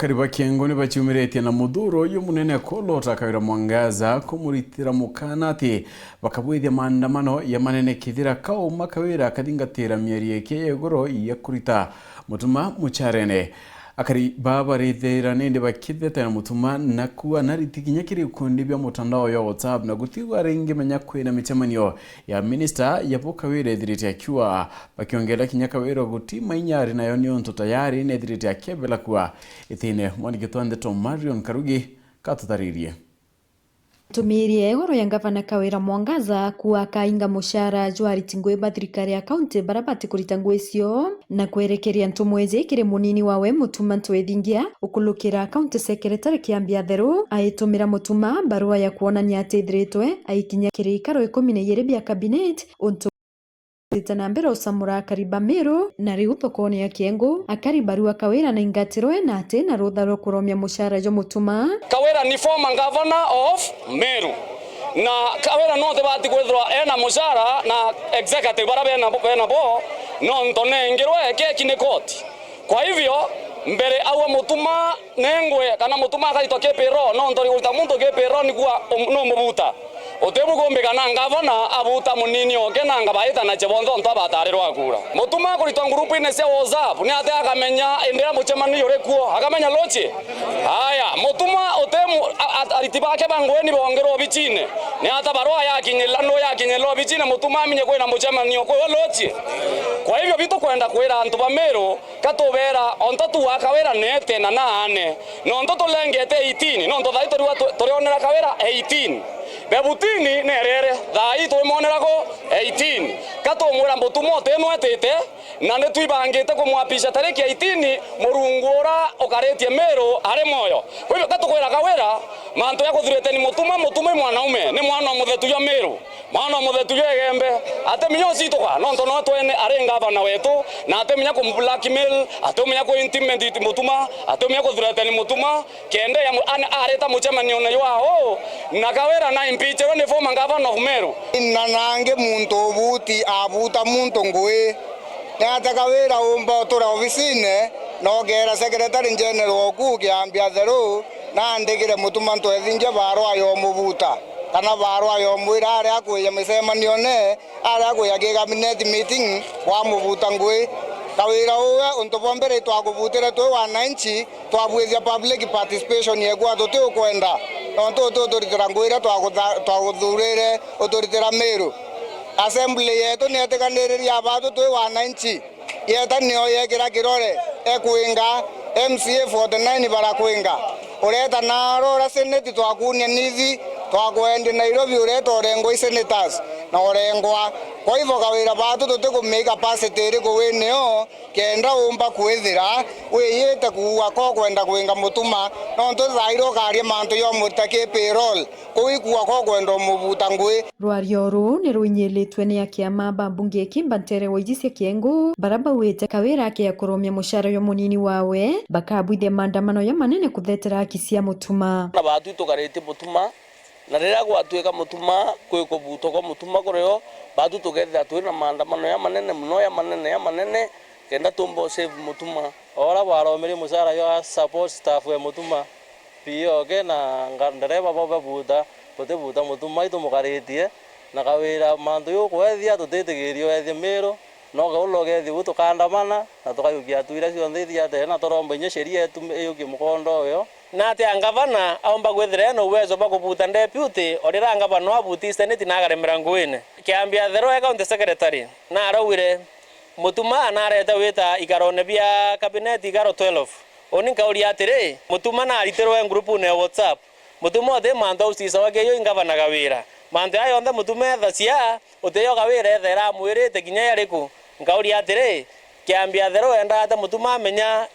Bakari Kiengo ni bachiumiretie na muthuro uyu munene Kolota Kawira Mwangaza kumuritira mukana ati bakabwithia maandamano ya manene kithira kauma Kawira kathingatira mieri eke yegoro ya kurita mutuma mucharene akari baba rithira nende bakitheta na mutuma na kuwa naritikinya kiri kundi bya mutandao ya WhatsApp na gutigwa ringi menya kwina michemanio ya minister ya Kawira ithirite akiwa bakiongela kinya Kawira gutima inyari nayo ni onto tayari ne ithirite akebela kuwa ithine mwanigitwande to Marion Karugi katutaririe Tumirie egoro ya gavana Kawira Mwangaza kuwa kainga mushara jwari tingweba thirikari ya kaunti barabati kurita ngwecio na kwerekeria ntumweze kire munini wawe mutuma ntwethingia ukulukira kaunti secretary Kiambia Theru aitumira mutuma barua ya kuonania atithiritwe aikinya kirikaro 12 bya cabinet na mbere usamura kariba Meru na riu thokoni ya Kiengo akari barua Kawira na ingatirwe na ati na rutha rwa kuromia mushara jo mutuma. Kawira ni former governor of Meru na Kawira no te bati kwithwa ena mushara na executive bara bena bo no ntonengirwe keki ni koti. Kwa hivyo mbere awa mutuma nengwe kana mutuma akaitwa kepero no ntori ulita muntu kepero ni kwa no mubuta otebu gombe kana ngavana abuta munini oke na ngabaita na chebondo nto abatarirwa akura mutuma kulitwa group ine cia WhatsApp ni ate akamenya endera muchemanio rekuo akamenya loche haya mutuma otemu aritibake bangweni bongerwo bichine ni ata barua yakinyelo bichine mutuma amenye kwena muchemanio kwa loche. Kwa hivyo vitu kwenda kwera antu ba Meru katobera onto tu Kawira nete na nane no onto tolengete 18 no onto daito torionera Kawira 18 bebutini nerere thai twimonerago 18 katomwira mbutumo teno etete na netwibangite kumwapisha tariki 18 murungura okaretie Meru ari moyo. Kwa hivyo katukwira Kawira manto ya kuthurete ni mutuma mwanaume ni mwana muthetu ya Meru mwana muthetu ya Gembe ate minyo sitoka no nto no twene ari ngavana wetu na ate minya ku blackmail ate minya ku intimidate mutuma ate minya kuthurete ni mutuma kende ya areta muchemanio na yao na Kawira na impeachero ni former governor of Meru nanange muntu obuti abuta muntu ngwe na Kawira umba tora ofisine no gera secretary general ku Kiambia Theru na ndegire mutuma ntwethinje barua yo mubuta kana barua yo mwira ari akuya micemanio ne ari akuya cabinet meeting wa mubuta ngwe Kawira uwe untobombere twakubutire twe wananchi twabwithia public participation yegwa tuti ukwenda nonto tuturitira ngwira twaguthurire uturitira Meru assembly yetu netekaniriria abatu twe wananchi yeta niyo yekira kirore ekwinga MCA 49 barakwinga ureta narora senate twakunia nithi twakwendi Nairobi ureta orengo senators na orengwa. Kwa hivyo Kawira batu tutekumake capacity iri kuwinio kenda umba kwithira wiyite kuwa ko kwenda kwinga mutuma nonto thairo karia mantu yo mutake payroll kuikuwa ko kwenda mubuta ngwi. Rwario ru ni ruinyelitwe ni akiama babunge kimbantere waijisia Kiengo baraba wite Kawira akia kuromia mushara yo munini wawe bakabwithia maandamano ya manene kuthetera akisia mutuma na batu tukarete mutuma na rira gwatuika mutuma kwikubuto kwa mutuma kureo batu tugethira twina maandamano ya manene muno ya manene kenda tumbo save mutuma ora baromire mushara yo support staff ya mutuma pio ke na ndereba baba buda tutebuta mutuma itumukaretie na Kawira mandu yo kwethia tutetigirio ethia Meru no gaulogethi gutukandamana na tukayukia tuira cionthe thia tena toromba nya sheria yetu yuki mukondo yo na ate angavana aomba gwethira no uwezo ba kubuta deputy orira angavana abuti senate na garemera ngwine Kiambia Theru county secretary na arawire mutuma na areta wita ikarone bia cabinet igaro 12 oni kauri atire mutuma na ariterwe group ne WhatsApp mutuma de manda usisa wake yo ingavana Kawira manda ayo nda mutuma thacia uteyo Kawira ethera mwirite kinya yariku kauri atire Kiambia Theru enda ata mutuma menya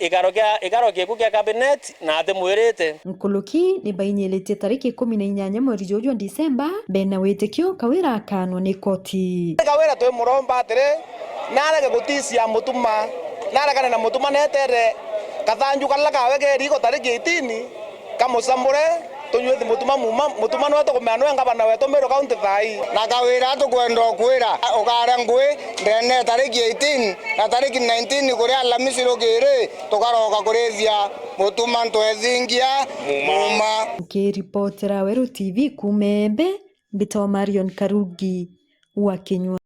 igaro kieku kia cabinet na ate mwirite nkuluki ni bainyeletie tariki 18 mweri jojo Disemba bena witikio Kawira akano ni koti Kawira twe muromba atire narage gutisia mutuma naragana na mutuma netere kathanju kala kawe ke riko tariki 18 kamusambure tunyuthi mutuma no tukumana ngavana wetu Meru County thai na kawira tukwenda kwira ukara ngui ndene tariki 18 na tariki 19 kuria Alhamisi rukiri tukaroka kurithia mutuma ntwezingia muma. Kiripotera Weru TV kumembe Mbito Marion Karugi wa Kenya.